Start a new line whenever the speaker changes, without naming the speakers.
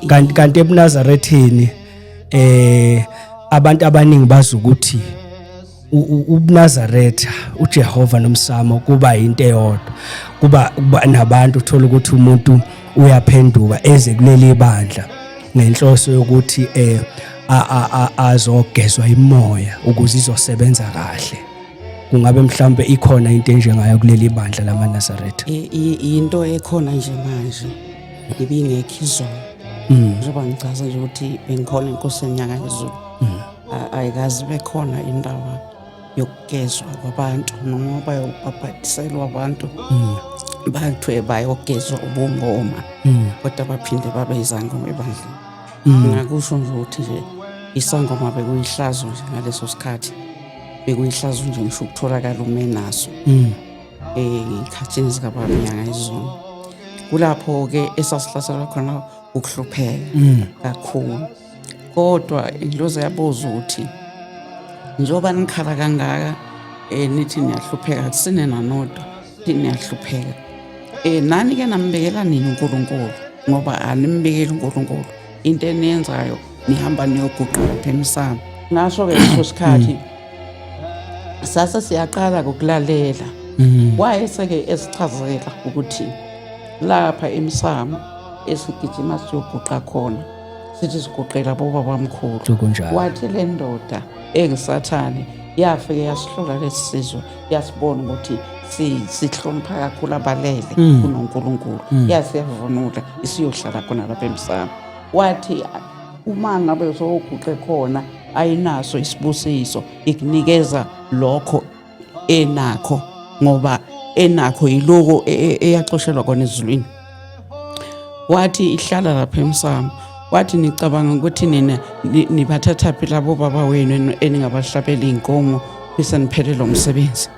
kanti ebuNazarethini abantu abaningi bazi ukuthi ubuNazaretha uJehova nomsamo kuba into eyodwa, kuba nabantu uthola ukuthi umuntu uyaphenduka eze kuleli bandla ngenhloso yokuthi azogezwa imoya ukuze izosebenza kahle. Kungabe mhlambe ikhona into enjengayo kuleli bandla lamaNazaretha?
Into ekhona nje manje ibingekho izolo. Njengoba ngichaza nje ukuthi bengikhona inkosi yenyanga yezulu. Ayikazi bekhona indaba yokugezwa kwabantu noma bayobhabhatiselwa abantu bathwe bayogezwa ubungoma kodwa baphinde babe izangoma ebandleni. Ngakusho nje ukuthi nje isangoma bekuyihlazo nje ngaleso sikhathi bekuyihlazo nje ngisho ukutholakala umenaso ikhathini zikababa inyanga yezulu. Kulapho ke esasihlaselwa khona ukuhlupheka kakhulu. Kodwa indlozi yabuza ukuthi njoba nikhala kangaka nithi niyahlupheka kusine nanodwa nithi niyahlupheka nani ke nambekela nini uNkulunkulu ngoba animbekeli uNkulunkulu into eniyenzayo nihamba niyoguqa lapha emsamo. Ngasho ke leso sikhathi sasa siyaqala ukulalela wayeseke esichazela ukuthi lapha emsamo esigijima siyoguqa khona sithi siguqela boba bamkhulu. Wathi le ndoda engisathane yafike yasihlola lesizwe yasibona ukuthi sihlonipha kakhulu abalele kunoNkulunkulu yasiyavunula isiyohlala khona lapha emsamo. Wathi uma ngabe uzoguqe khona ayinaso isibusiso ikunikeza lokho enakho ngoba enakho yiloko eyaxoshelwa kona ezulwini. Wathi ihlala lapha emsamo. Wathi nicabanga ukuthi nina nibathatha phela labo baba wenu eningabahlabela inkomo bese niphelele umsebenzi.